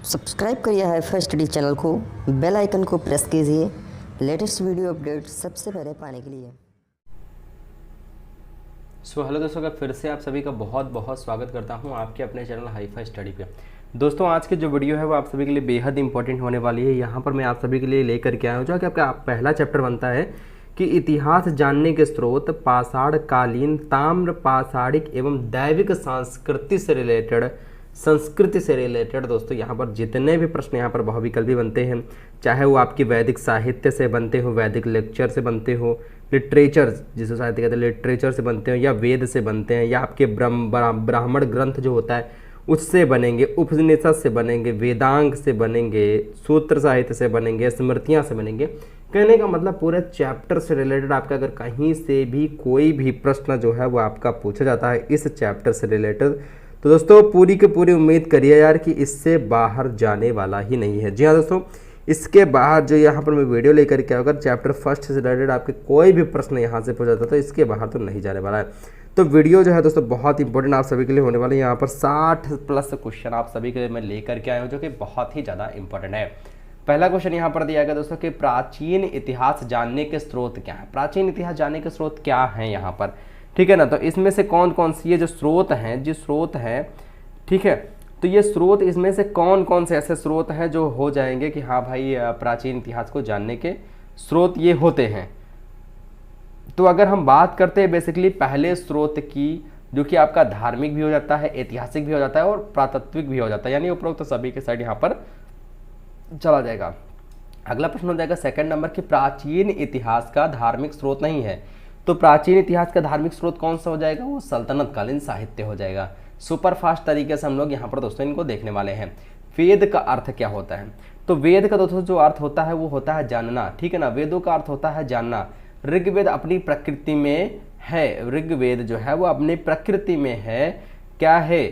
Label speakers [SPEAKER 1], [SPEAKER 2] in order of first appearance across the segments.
[SPEAKER 1] Subscribe करिए hi-fi study channel को, bell icon को प्रेस कीजिए लेटेस्ट वीडियो अपडेट सबसे पहले पाने के लिए।
[SPEAKER 2] हेलो दोस्तों का फिर से आप सभी का बहुत बहुत स्वागत करता हूं आपके अपने चैनल हाईफाई स्टडी पे। दोस्तों आज की जो वीडियो है वो आप सभी के लिए बेहद इंपॉर्टेंट होने वाली है। यहाँ पर मैं आप सभी के लिए लेकर के आया हूँ जो कि आपका पहला चैप्टर बनता है कि इतिहास जानने के स्रोत पाषाण कालीन ताम्र पाषाणिक एवं दैविक संस्कृति से रिलेटेड दोस्तों यहाँ पर जितने भी प्रश्न यहाँ पर बहुविकल्पी बनते हैं, चाहे वो आपकी वैदिक साहित्य से बनते हो, वैदिक लेक्चर से बनते हो, लिटरेचर जिसे साहित्य कहते हैं लिटरेचर से बनते हो, या वेद से बनते हैं, या आपके ब्राह्मण ग्रंथ जो होता है उससे बनेंगे, उपनिषद से बनेंगे, वेदांग से बनेंगे, सूत्र साहित्य से बनेंगे, स्मृतियाँ से बनेंगे। कहने का मतलब पूरे चैप्टर से रिलेटेड आपका अगर कहीं से भी कोई भी प्रश्न जो है वो आपका पूछा जाता है इस चैप्टर से रिलेटेड, तो दोस्तों पूरी की पूरी उम्मीद करिए यार कि इससे बाहर जाने वाला ही नहीं है। जी हाँ दोस्तों, इसके बाहर जो यहाँ पर मैं वीडियो लेकर के अगर चैप्टर फर्स्ट से रिलेटेड आपके कोई भी प्रश्न यहाँ से पूछा जाता है तो इसके बाहर तो नहीं जाने वाला है। तो वीडियो जो है दोस्तों बहुत इंपॉर्टेंट आप सभी के लिए होने वाले हैं। यहाँ पर 60+ क्वेश्चन आप सभी के लिए मैं लेकर के आया हूँ जो कि बहुत ही ज़्यादा इंपॉर्टेंट है। पहला क्वेश्चन यहाँ पर दिया गया दोस्तों कि प्राचीन इतिहास जानने के स्रोत क्या है। प्राचीन इतिहास जानने के स्रोत क्या हैं यहाँ पर, ठीक है ना। तो इसमें से कौन कौन सी ये जो स्रोत हैं, ठीक है, तो ये स्रोत इसमें से कौन कौन से ऐसे स्रोत हैं जो हो जाएंगे कि हाँ भाई प्राचीन इतिहास को जानने के स्रोत ये होते हैं। तो अगर हम बात करते हैं बेसिकली पहले स्रोत की, जो कि आपका धार्मिक भी हो जाता है, ऐतिहासिक भी हो जाता है और पुरातत्विक भी हो जाता है, यानी उपरोक्त तो सभी के साइड यहाँ पर चला जाएगा। अगला प्रश्न हो जाएगा सेकंड नंबर की प्राचीन इतिहास का धार्मिक स्रोत नहीं है। तो प्राचीन इतिहास का धार्मिक स्रोत कौन सा हो जाएगा, वो सल्तनत कालीन साहित्य हो जाएगा। सुपर फास्ट तरीके से हम लोग यहाँ पर दोस्तों इनको देखने वाले हैं। वेद का अर्थ क्या होता है, तो वेद का दोस्तों जो अर्थ होता है वो होता है जानना, ठीक है ना। वेदों का अर्थ होता है जानना। ऋग्वेद अपनी प्रकृति में है, ऋग्वेद जो है वो अपनी प्रकृति में है, क्या है,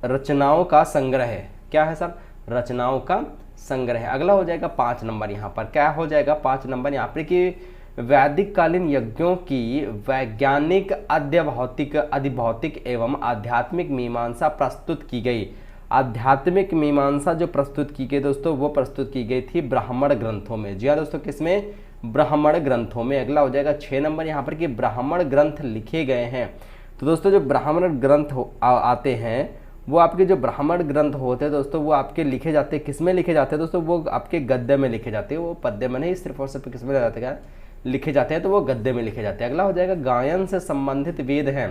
[SPEAKER 2] रचनाओं का संग्रह है। क्या है सर, रचनाओं का संग्रह। अगला हो जाएगा 5 नंबर, यहाँ पर क्या हो जाएगा 5 नंबर यहाँ पर कि वैदिक कालीन यज्ञों की वैज्ञानिक अधिभौतिक एवं आध्यात्मिक मीमांसा प्रस्तुत की गई। आध्यात्मिक मीमांसा जो प्रस्तुत की गई दोस्तों वो प्रस्तुत की गई थी ब्राह्मण ग्रंथों में। जी हाँ दोस्तों, किसमें, ब्राह्मण ग्रंथों में। अगला हो जाएगा 6 नंबर यहाँ पर कि ब्राह्मण ग्रंथ लिखे गए हैं। तो दोस्तों जो ब्राह्मण ग्रंथ आते हैं वो आपके जो ब्राह्मण ग्रंथ होते हैं दोस्तों वो आपके लिखे जाते हैं, किसमें लिखे जाते हैं दोस्तों, वो आपके गद्य में लिखे जाते हैं, वो पद्य में नहीं, सिर्फ और सिर्फ किसमें लिखे जाते हैं, तो वो गद्य में लिखे जाते हैं। अगला हो जाएगा गायन से संबंधित वेद हैं।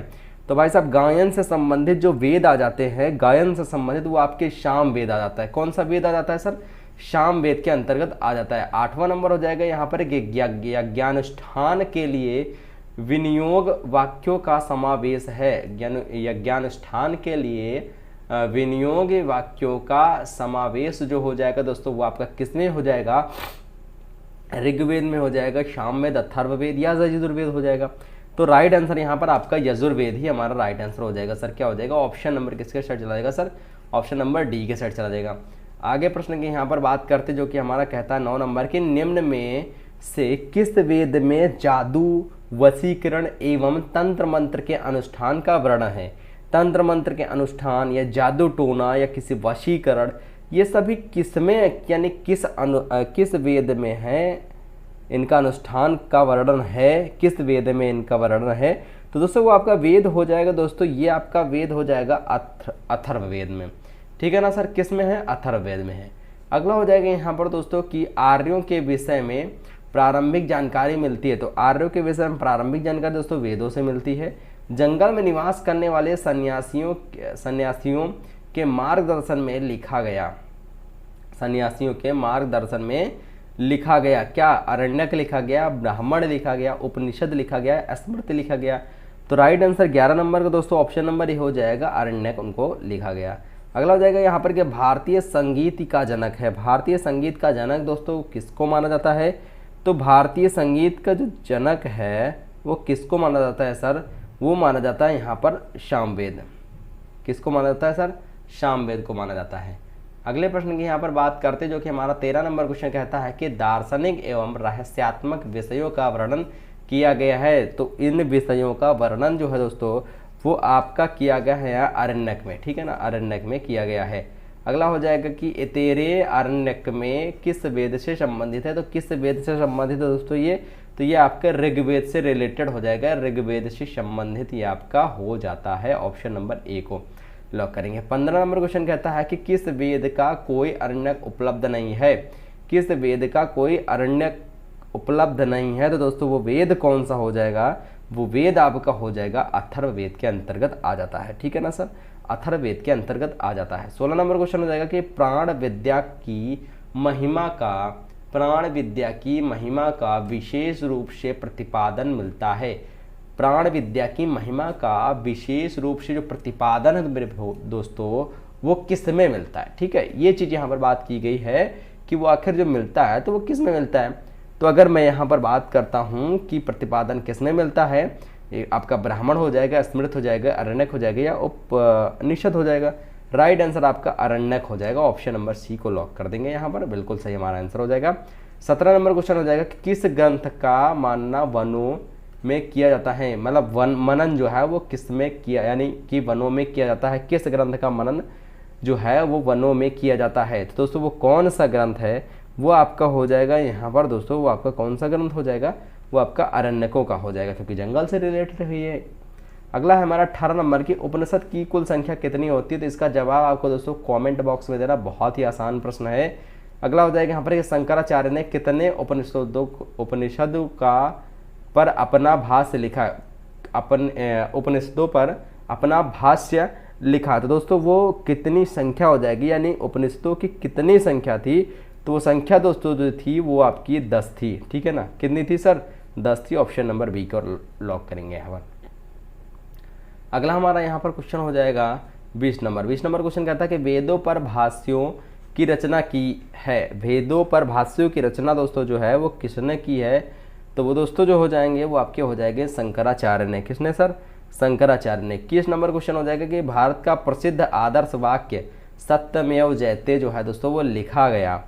[SPEAKER 2] तो भाई साहब गायन से संबंधित जो वेद आ जाते हैं, गायन से संबंधित, वो आपके शाम वेद आ जाता है। कौन सा वेद आ जाता है सर, शाम वेद के अंतर्गत आ जाता है। 8वां नंबर हो जाएगा यहाँ पर यज्ञानुष्ठान के लिए विनियोग वाक्यों का समावेश है। यज्ञानुष्ठान के लिए विनियोग वाक्यों का समावेश जो हो जाएगा दोस्तों वो आपका किसमें हो जाएगा, ऋग्वेद में हो जाएगा, सामवेद, अथर्ववेद या यजुर्वेद हो जाएगा। तो राइट आंसर यहाँ पर आपका यजुर्वेद ही हमारा राइट आंसर हो जाएगा। सर क्या हो जाएगा, ऑप्शन नंबर किसके साइड चला जाएगा सर, ऑप्शन नंबर डी के साइड चला जाएगा। आगे प्रश्न की यहाँ पर बात करते जो कि हमारा कहता है 9 नंबर के निम्न में से किस वेद में जादू, वशीकरण एवं तंत्र मंत्र के अनुष्ठान का वर्णन है। तंत्र मंत्र के अनुष्ठान या जादू टोना या किसी वशीकरण, ये सभी किसमें यानी किस वेद में है, इनका अनुष्ठान का वर्णन है, किस वेद में इनका वर्णन है। तो दोस्तों वो आपका वेद हो जाएगा दोस्तों, ये आपका वेद हो जाएगा अथर्ववेद में, ठीक है ना सर, किस में है, अथर्ववेद में है। अगला हो जाएगा यहाँ पर दोस्तों कि आर्यों के विषय में प्रारंभिक जानकारी मिलती है। तो आर्यों के विषय में प्रारंभिक जानकारी दोस्तों वेदों से मिलती है। जंगल में निवास करने वाले सन्यासियों के मार्गदर्शन में लिखा गया, सन्यासियों के मार्गदर्शन में लिखा गया क्या, अरण्यक लिखा गया, ब्राह्मण लिखा गया, उपनिषद लिखा गया, स्मृति लिखा गया। तो राइट आंसर 11 नंबर का दोस्तों ऑप्शन नंबर ही हो जाएगा, अरण्यक उनको लिखा गया। अगला हो जाएगा यहाँ पर कि भारतीय संगीत का जनक है। भारतीय संगीत का जनक दोस्तों किसको माना जाता है, तो भारतीय संगीत का जो जनक है वो किसको माना जाता है सर, वो माना जाता है यहाँ पर सामवेद। किसको माना जाता है सर, सामवेद को माना जाता है। अगले प्रश्न की यहाँ पर बात करते जो कि हमारा 13 नंबर क्वेश्चन कहता है कि दार्शनिक एवं रहस्यात्मक विषयों का वर्णन किया गया है। तो इन विषयों का वर्णन जो है दोस्तों वो आपका किया गया है अरण्यक में, ठीक है ना, अरण्यक में किया गया है। अगला हो जाएगा कि इतेरे अरण्यक में किस वेद से संबंधित है, तो किस वेद से संबंधित है दोस्तों ये, तो ये आपका ऋग्वेद से रिलेटेड हो जाएगा, ऋग्वेद से संबंधित ये आपका हो जाता है। ऑप्शन नंबर ए को लॉक करेंगे। 15 नंबर क्वेश्चन कहता है कि किस वेद का कोई अरण्यक उपलब्ध नहीं है, किस वेद का कोई अरण्यक उपलब्ध नहीं है, तो दोस्तों वो वेद कौन सा हो जाएगा, वो वेद आपका हो जाएगा अथर्ववेद के अंतर्गत आ जाता है। ठीक है ना सर, अथर्ववेद के अंतर्गत आ जाता है। 16 नंबर क्वेश्चन हो जाएगा कि प्राण विद्या की महिमा का विशेष रूप से प्रतिपादन मिलता है। प्राण विद्या की महिमा का विशेष रूप से जो प्रतिपादन है मेरे दोस्तों वो किस में मिलता है। ठीक है, ये चीज़ यहाँ पर बात की गई है कि वो आखिर जो मिलता है तो वो किस में मिलता है। तो अगर मैं यहाँ पर बात करता हूँ कि प्रतिपादन किस में मिलता है, आपका ब्राह्मण हो जाएगा, स्मृत हो जाएगा, अरण्यक हो जाएगा या उपनिषद हो जाएगा। राइट आंसर आपका अरण्यक हो जाएगा। ऑप्शन नंबर सी को लॉक कर देंगे यहाँ पर, बिल्कुल सही हमारा आंसर हो जाएगा। 17 नंबर क्वेश्चन हो जाएगा कि किस ग्रंथ का मानना वनों में किया जाता है, मतलब मनन जो है वो किस में किया, यानी कि वनों में किया जाता है। किस ग्रंथ का मनन जो है वो वनों में किया जाता है, तो दोस्तों वो कौन सा ग्रंथ है, वो आपका हो जाएगा यहाँ पर दोस्तों, वो आपका कौन सा ग्रंथ हो जाएगा, वो आपका अरण्यकों का हो जाएगा, क्योंकि जंगल से रिलेटेड है ये। अगला है हमारा 18 नंबर की उपनिषद की कुल संख्या कितनी होती है, तो इसका जवाब आपको दोस्तों कमेंट बॉक्स में देना, बहुत ही आसान प्रश्न है। अगला हो जाएगा यहाँ पर शंकराचार्य ने कितने उपनिषदों का पर अपना भाष्य लिखा, उपनिषदों पर अपना भाष्य लिखा, तो दोस्तों वो कितनी संख्या हो जाएगी, यानी उपनिषदों की कितनी संख्या थी, तो वो संख्या दोस्तों जो थी वो आपकी 10 थी। ठीक है ना, कितनी थी सर, 10 थी। ऑप्शन नंबर बी को लॉक करेंगे यहाँ पर। अगला हमारा यहाँ पर क्वेश्चन हो जाएगा 20 नंबर। 20 नंबर क्वेश्चन कहता है कि वेदों पर भाष्यों की रचना की है, वेदों पर भाष्यों की रचना दोस्तों जो है वो किसने की है, तो वो दोस्तों जो हो जाएंगे वो आपके हो जाएंगे शंकराचार्य ने। किसने सर, शंकराचार्य ने। 21 नंबर क्वेश्चन हो जाएगा कि भारत का प्रसिद्ध आदर्श वाक्य सत्यमेव जयते जो है दोस्तों वो लिखा गया,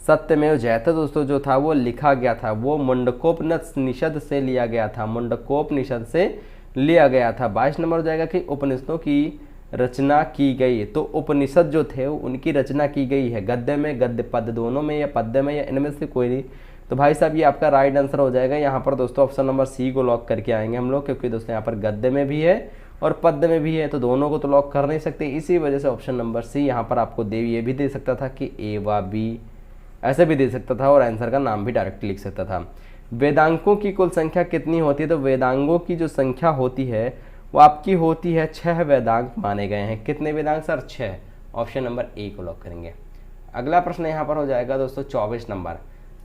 [SPEAKER 2] सत्यमेव जयते दोस्तों जो था वो लिखा गया था, वो मुंडकोपनिषद से लिया गया था, मुंडकोपनिषद से लिया गया था। 22 नंबर हो जाएगा कि उपनिषदों की रचना की गई, तो उपनिषद जो थे उनकी रचना की गई है गद्य में, गद्य पद दोनों में, या पद्य में, या इनमें से कोई नहीं, तो भाई साहब ये आपका राइट आंसर हो जाएगा। यहाँ पर दोस्तों ऑप्शन नंबर सी को लॉक करके आएंगे हम लोग, क्योंकि दोस्तों यहाँ पर गद्य में भी है और पद्य में भी है, तो दोनों को तो लॉक कर नहीं सकते, इसी वजह से ऑप्शन नंबर सी यहाँ पर आपको ये भी दे सकता था कि ए व बी, ऐसे भी दे सकता था, और आंसर का नाम भी डायरेक्ट लिख सकता था। वेदांगों की कुल संख्या कितनी होती है, तो वेदांगों की जो संख्या होती है वो आपकी होती है 6 वेदांग माने गए हैं। कितने Vedang sir, 6। Option number A को लॉक करेंगे। अगला प्रश्न यहाँ पर हो जाएगा दोस्तों 24 नंबर।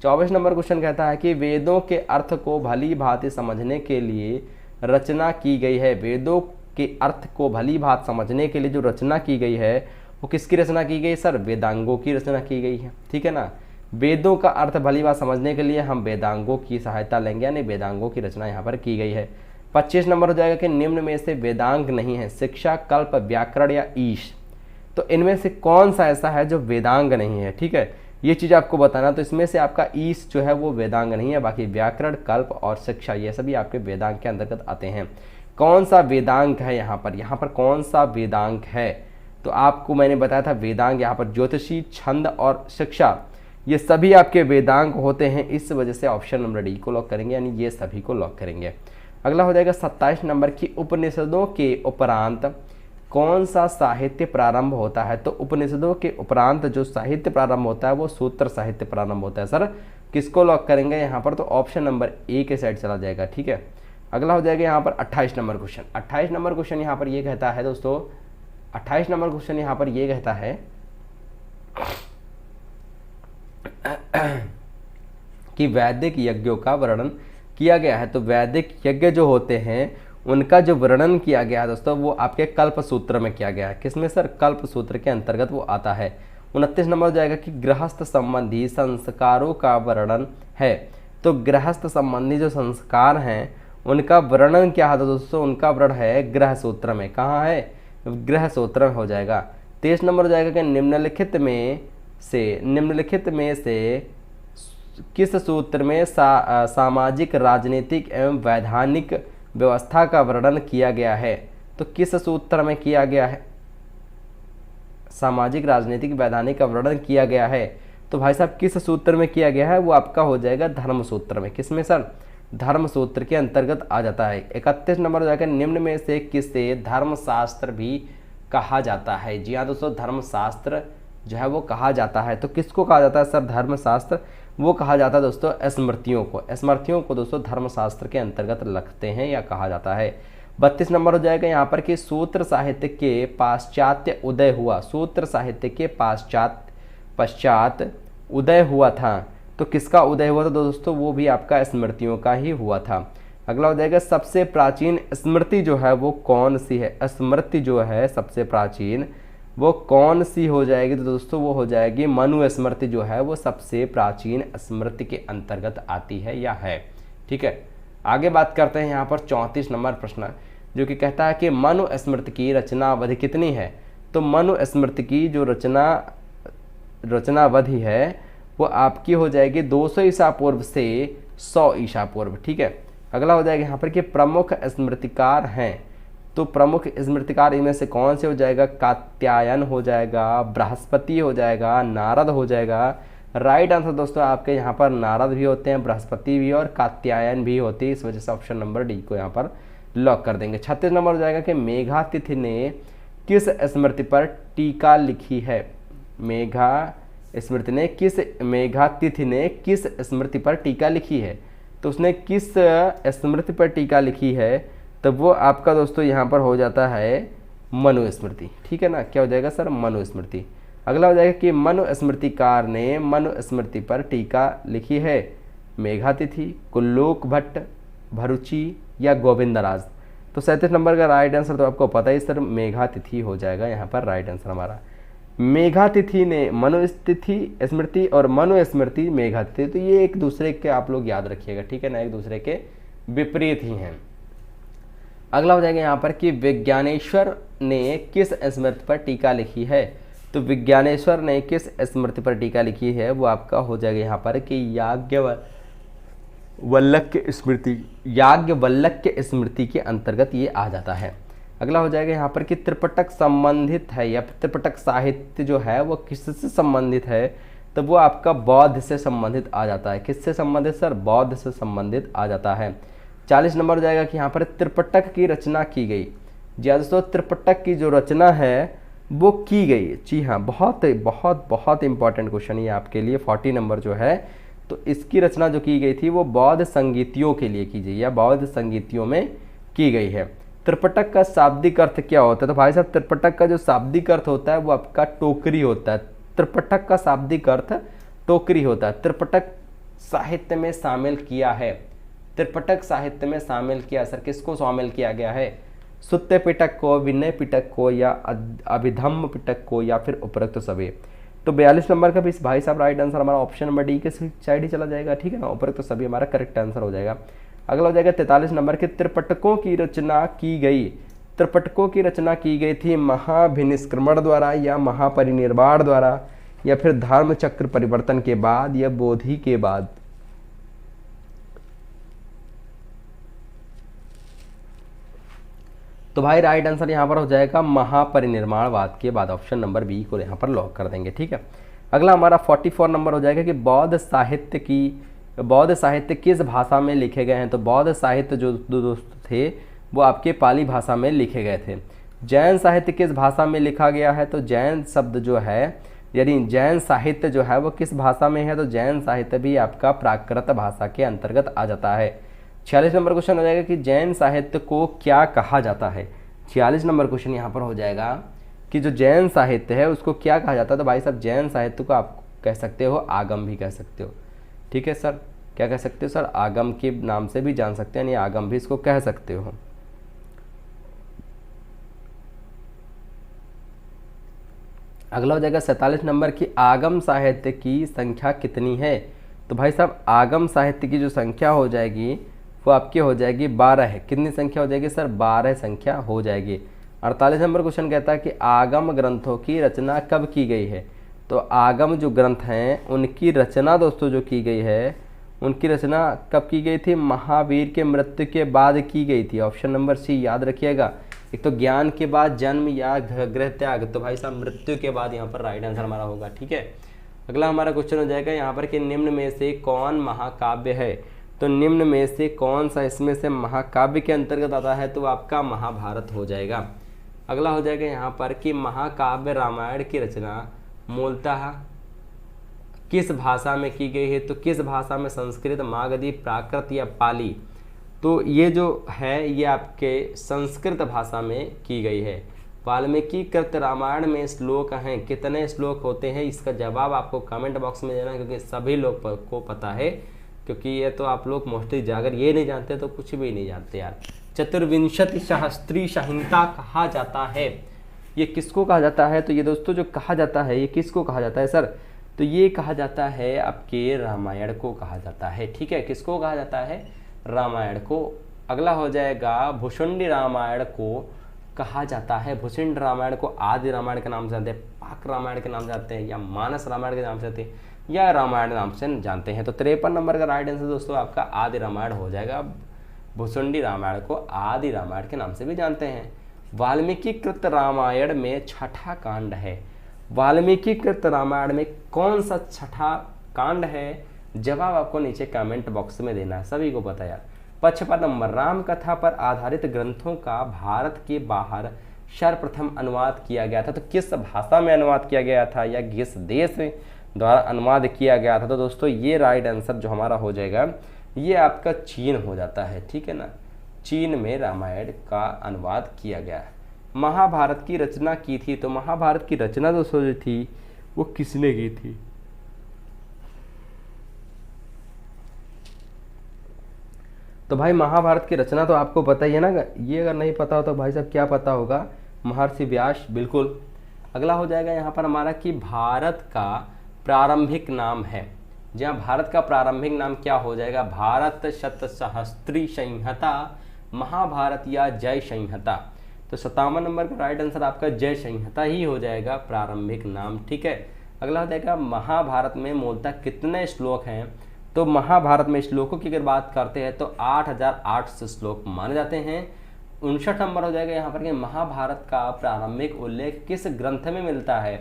[SPEAKER 2] 24 नंबर क्वेश्चन कहता है कि वेदों के अर्थ को भली भांति समझने के लिए रचना की गई है, वेदों के अर्थ को भली भांति समझने के लिए जो रचना की गई है वो किसकी रचना की गई सर, वेदांगों की रचना की गई है। ठीक है ना, वेदों का अर्थ भली बात समझने के लिए हम वेदांगों की सहायता लेंगे, यानी वेदांगों की रचना यहाँ पर की गई है। 25 नंबर हो जाएगा कि निम्न में से वेदांग नहीं है, शिक्षा, कल्प, व्याकरण या ईश, तो इनमें से कौन सा ऐसा है जो वेदांग नहीं है। ठीक है, ये चीज़ आपको बताना, तो इसमें से आपका ईश जो है वो वेदांग नहीं है, बाकी व्याकरण, कल्प और शिक्षा ये सभी आपके वेदांग के अंतर्गत आते हैं। कौन सा वेदांग है यहाँ पर कौन सा वेदांग है, तो आपको मैंने बताया था वेदांग यहाँ पर ज्योतिषी, छंद और शिक्षा ये सभी आपके वेदांग होते हैं, इस वजह से ऑप्शन नंबर डी को लॉक करेंगे, यानी ये सभी को लॉक करेंगे। अगला हो जाएगा 27 नंबर की उपनिषदों के उपरांत कौन सा साहित्य प्रारंभ होता है, तो उपनिषदों के उपरांत जो साहित्य प्रारंभ होता है वो सूत्र साहित्य प्रारंभ होता है। सर किसको लॉक करेंगे यहाँ पर, तो ऑप्शन नंबर ए के साइड चला जाएगा। ठीक है, अगला हो जाएगा यहाँ पर 28 नंबर क्वेश्चन। 28 नंबर क्वेश्चन यहाँ पर ये कहता है दोस्तों, 28 नंबर क्वेश्चन यहाँ पर ये कहता है कि वैदिक यज्ञों का वर्णन किया गया है, तो वैदिक यज्ञ जो होते हैं उनका जो वर्णन किया गया है दोस्तों वो आपके कल्प सूत्र में किया गया है। किसमें सर, कल्प सूत्र के अंतर्गत वो आता है। 29 नंबर हो जाएगा कि गृहस्थ संबंधी संस्कारों का वर्णन है, तो गृहस्थ संबंधी जो संस्कार हैं उनका वर्णन क्या है, तो दोस्तों उनका वर्णन है गृह सूत्र में। कहाँ है, गृह सूत्र में हो जाएगा। 23 नंबर हो जाएगा कि निम्नलिखित में से किस सूत्र में सामाजिक, राजनीतिक एवं वैधानिक व्यवस्था का वर्णन किया गया है, तो किस सूत्र में किया गया है, सामाजिक राजनीतिक वैधानिक का वर्णन किया गया है, तो भाई साहब किस सूत्र में किया गया है, वो आपका हो जाएगा धर्म सूत्र में। किसमें सर, धर्म सूत्र के अंतर्गत आ जाता है। 31 नंबर हो जाएगा निम्न में से किसे धर्मशास्त्र भी कहा जाता है। जी हाँ दोस्तों, धर्मशास्त्र जो है वो कहा जाता है। तो किसको कहा जाता है सर धर्मशास्त्र, वो कहा जाता है दोस्तों स्मृतियों को। स्मृतियों को दोस्तों धर्मशास्त्र के अंतर्गत रखते हैं या कहा जाता है। 32 नंबर हो जाएगा यहाँ पर कि सूत्र साहित्य के पाश्चात्य उदय हुआ। सूत्र साहित्य के पश्चात उदय हुआ था, तो किसका उदय हुआ था दोस्तों, वो भी आपका स्मृतियों का ही हुआ था। अगला हो जाएगा सबसे प्राचीन स्मृति जो है वो कौन सी है। स्मृति जो है सबसे प्राचीन वो कौन सी हो जाएगी, तो दोस्तों वो हो जाएगी मनुस्मृति जो है वो सबसे प्राचीन स्मृति के अंतर्गत आती है या है। ठीक है, आगे बात करते हैं यहाँ पर 34 नंबर प्रश्न, जो कि कहता है कि मनुस्मृति की रचनावधि कितनी है। तो मनुस्मृति की जो रचनावधि है वो आपकी हो जाएगी 200 ईसा पूर्व से 100 ईसा पूर्व। ठीक है, अगला हो जाएगा यहाँ पर कि प्रमुख स्मृतिकार हैं। तो प्रमुख स्मृतिकार इनमें से कौन से हो जाएगा, कात्यायन हो जाएगा, बृहस्पति हो जाएगा, नारद हो जाएगा। राइट आंसर दोस्तों आपके यहाँ पर नारद भी होते हैं, बृहस्पति भी और कात्यायन भी होती है। इस वजह से ऑप्शन नंबर डी को यहाँ पर लॉक कर देंगे। 36 नंबर हो जाएगा कि मेघातिथि ने किस स्मृति पर टीका लिखी है। मेघातिथि ने किस स्मृति पर टीका लिखी है, तो उसने किस स्मृति पर टीका लिखी है, तब वो आपका दोस्तों यहाँ पर हो जाता है मनुस्मृति। ठीक है ना, क्या हो जाएगा सर, मनुस्मृति। अगला हो जाएगा कि मनुस्मृतिकार ने मनुस्मृति पर टीका लिखी है। मेघातिथि, कुल्लूक भट्ट, भरुची या गोविंदराज। तो 37 नंबर का राइट आंसर तो आपको पता ही सर मेघातिथि हो जाएगा यहाँ पर राइट आंसर हमारा। मेघातिथि ने मनुस्मृति स्मृति और मनुस्मृति मेघातिथि, तो ये एक दूसरे के आप लोग याद रखिएगा। ठीक है ना, एक दूसरे के विपरीत ही हैं। अगला हो जाएगा यहाँ पर कि विज्ञानेश्वर ने किस स्मृति पर टीका लिखी है। तो विज्ञानेश्वर ने किस स्मृति पर टीका लिखी है, वो आपका हो जाएगा यहाँ पर कि याज्ञवल्क्य स्मृति के अंतर्गत ये आ जाता है। अगला हो जाएगा यहाँ पर कि त्रिपिटक संबंधित है या त्रिपिटक साहित्य जो है वो किससे संबंधित है, तो वो आपका बौद्ध से संबंधित आ जाता है। किससे संबंधित सर, बौद्ध से संबंधित आ जाता है। 40 नंबर हो जाएगा कि यहाँ पर त्रिपिटक की रचना की गई। जी दोस्तों, त्रिपिटक की जो रचना है वो की गई। जी हाँ, बहुत बहुत बहुत इंपॉर्टेंट क्वेश्चन ये आपके लिए। 40 नंबर जो है, तो इसकी रचना जो की गई थी वो बौद्ध संगीतियों के लिए की गई या बौद्ध संगीतियों में की गई है। त्रिपिटक का शाब्दिक अर्थ क्या होता है, तो भाई साहब त्रिपिटक का जो शाब्दिक अर्थ होता है वो आपका टोकरी होता है। त्रिपिटक का शाब्दिक अर्थ टोकरी होता है। त्रिपिटक साहित्य में शामिल किया है। त्रिपिटक साहित्य में शामिल किया सर, किसको शामिल किया गया है, सुत्त पिटक को, विनय पिटक को या अभिधम्म पिटक को या फिर उपरोक्त सभी। तो 42 नंबर का भी भाई साहब राइट आंसर हमारा ऑप्शन नंबर डी के साइड ही चला जाएगा। ठीक है ना, उपरोक्त सभी हमारा करेक्ट आंसर हो जाएगा। अगला हो जाएगा 43 नंबर के त्रिपिटकों की रचना की गई। त्रिपिटकों की रचना की गई थी महाभिनिष्क्रमण द्वारा या महापरिनिर्वाण द्वारा या फिर धर्म चक्र परिवर्तन के बाद या बोधि के बाद। तो भाई राइट आंसर यहाँ पर हो जाएगा महापरिनिर्वाणवाद के बाद। ऑप्शन नंबर बी को यहाँ पर लॉक कर देंगे। ठीक है, अगला हमारा 44 नंबर हो जाएगा कि बौद्ध साहित्य किस भाषा में लिखे गए हैं। तो बौद्ध साहित्य जो दोस्त थे वो आपके पाली भाषा में लिखे गए थे। जैन साहित्य किस भाषा में लिखा गया है, तो जैन शब्द जो है यानी जैन साहित्य जो है वो किस भाषा में है, तो जैन साहित्य भी आपका प्राकृत भाषा के अंतर्गत आ जाता है। 46 नंबर क्वेश्चन हो जाएगा कि जैन साहित्य को क्या कहा जाता है। 46 नंबर क्वेश्चन यहाँ पर हो जाएगा कि जो जैन साहित्य है उसको क्या कहा जाता है। तो भाई साहब जैन साहित्य को आप कह सकते हो आगम भी कह सकते हो। ठीक है सर, क्या कह सकते हो सर, आगम के नाम से भी जान सकते हैं, यानी आगम भी इसको कह सकते हो। अगला हो जाएगा 47 नंबर की आगम साहित्य की संख्या कितनी है। तो भाई साहब आगम साहित्य की जो संख्या हो जाएगी वो आपकी हो जाएगी 12 है। कितनी संख्या हो जाएगी सर, 12 संख्या हो जाएगी। 48 नंबर क्वेश्चन कहता है कि आगम ग्रंथों की रचना कब की गई है। तो आगम जो ग्रंथ हैं उनकी रचना दोस्तों जो की गई है, उनकी रचना कब की गई थी, महावीर के मृत्यु के बाद की गई थी। ऑप्शन नंबर सी याद रखिएगा। एक तो ज्ञान के बाद जन्म या गृह त्याग, तो भाई साहब मृत्यु के बाद यहाँ पर राइट आंसर हमारा होगा। ठीक है, अगला हमारा क्वेश्चन हो जाएगा यहाँ पर कि निम्न में से कौन महाकाव्य है। तो निम्न में से कौन सा इसमें से महाकाव्य के अंतर्गत आता है, तो आपका महाभारत हो जाएगा। अगला हो जाएगा यहाँ पर कि महाकाव्य रामायण की रचना मूलतः किस भाषा में की गई है। तो किस भाषा में, संस्कृत, मागधी, प्राकृत या पाली। तो ये जो है ये आपके संस्कृत भाषा में की गई है। वाल्मीकि कृत रामायण में श्लोक हैं, कितने श्लोक होते हैं, इसका जवाब आपको कमेंट बॉक्स में देना, क्योंकि सभी लोग को पता है, क्योंकि ये तो आप लोग मोस्टली अगर ये नहीं जानते तो कुछ भी नहीं जानते यार। चतुर्विंशति सहस्त्री संहिता कहा जाता है, ये किसको कहा जाता है। तो ये दोस्तों जो कहा जाता है ये किसको कहा जाता है सर, तो ये कहा जाता है आपके रामायण को कहा जाता है। ठीक है, किसको कहा जाता है, रामायण को। अगला हो जाएगा भुषुंडी रामायण को कहा जाता है। भुषुंडी रामायण को आदि रामायण के नाम से जानते हैं, पाक रामायण के नाम से जानते हैं, या मानस रामायण के नाम से जानते हैं, या रामायण नाम से जानते हैं। तो 53 नंबर का राइट आंसर दोस्तों आपका आदि रामायण हो जाएगा। भुषुंडी रामायण को आदि रामायण के नाम से भी जानते हैं। वाल्मीकि कृत रामायण में छठा कांड है। वाल्मीकि कृत रामायण में कौन सा छठा कांड है, जवाब आपको नीचे कमेंट बॉक्स में देना है, सभी को पता यार। 55 नंबर, राम कथा पर आधारित ग्रंथों का भारत के बाहर सर्वप्रथम अनुवाद किया गया था। तो किस भाषा में अनुवाद किया गया था या किस देश द्वारा अनुवाद किया गया था। तो दोस्तों ये राइट आंसर जो हमारा हो जाएगा ये आपका चीन हो जाता है। ठीक है ना, चीन में रामायण का अनुवाद किया गया है। महाभारत की रचना की थी, तो महाभारत की रचना दोस्तों जो थी वो किसने की थी। तो भाई महाभारत की रचना तो आपको पता ही है ना, ये अगर नहीं पता हो तो भाई साहब क्या पता होगा, महर्षि व्यास, बिल्कुल। अगला हो जाएगा यहाँ पर हमारा कि भारत का प्रारंभिक नाम है। जहाँ भारत का प्रारंभिक नाम क्या हो जाएगा, भारत शतसहस्त्री संहिता, महाभारत या जय संहिता। तो 57 नंबर का राइट आंसर आपका जय संहिता ही हो जाएगा प्रारंभिक नाम। ठीक है, अगला हो जाएगा महाभारत में मूलतः कितने श्लोक हैं। तो महाभारत में श्लोकों की अगर बात करते हैं तो 8800 श्लोक माने जाते हैं। 59 नंबर हो जाएगा यहाँ पर कि महाभारत का प्रारंभिक उल्लेख किस ग्रंथ में मिलता है।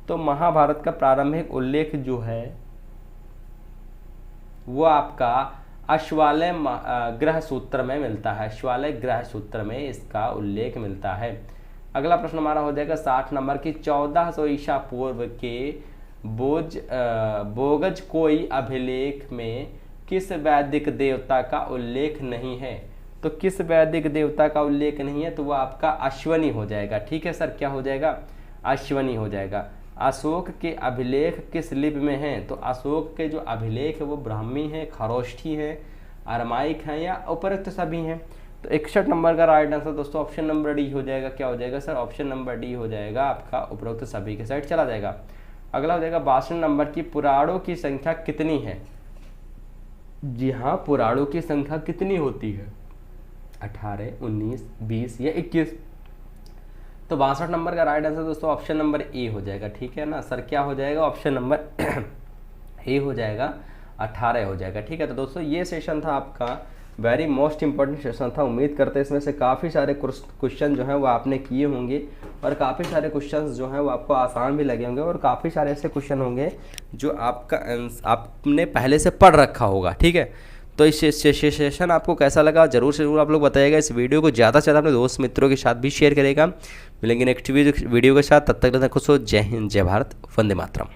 [SPEAKER 2] तो महाभारत का प्रारंभिक उल्लेख जो है वो आपका अश्वालय ग्रह सूत्र में मिलता है। अश्वालय ग्रह सूत्र में इसका उल्लेख मिलता है। अगला प्रश्न हमारा हो जाएगा 60 नंबर की 1400 ईसा पूर्व के बोगज कोई अभिलेख में किस वैदिक देवता का उल्लेख नहीं है। तो किस वैदिक देवता का उल्लेख नहीं है, तो वो आपका अश्वनी हो जाएगा। ठीक है सर, क्या हो जाएगा, अश्वनी हो जाएगा। अशोक के अभिलेख किस लिपि में हैं। तो अशोक के जो अभिलेख है वो ब्राह्मी है, खरोष्ठी है, अरमाइक है, या उपरोक्त सभी हैं। तो 61 नंबर का राइट आंसर दोस्तों ऑप्शन नंबर डी हो जाएगा। क्या हो जाएगा सर, ऑप्शन नंबर डी हो जाएगा आपका, उपरोक्त सभी के साइड चला जाएगा। अगला हो जाएगा 62 नंबर की पुराणों की संख्या कितनी है। जी हाँ, पुराणों की संख्या कितनी होती है, 18, 19, 20 या 21। तो 62 नंबर का राइट आंसर दोस्तों ऑप्शन नंबर ए हो जाएगा। ठीक है ना सर, क्या हो जाएगा, ऑप्शन नंबर ए हो जाएगा, 18 हो जाएगा। ठीक है, तो दोस्तों ये सेशन था आपका, वेरी मोस्ट इंपॉर्टेंट सेशन था। उम्मीद करते हैं इसमें से काफ़ी सारे क्वेश्चन जो हैं वो आपने किए होंगे, और काफ़ी सारे क्वेश्चन जो हैं वो आपको आसान भी लगे होंगे, और काफ़ी सारे ऐसे क्वेश्चन होंगे जो आपने पहले से पढ़ रखा होगा। ठीक है, तो इस सेशन आपको कैसा लगा जरूर से जरूर आप लोग बताइएगा। इस वीडियो को ज़्यादा से ज़्यादा अपने दोस्त मित्रों के साथ भी शेयर करेगा। मिलेंगे नेक्स्ट वीडियो के साथ, तब तक खुश हो। जय हिंद, जय भारत, वंदे मातरम।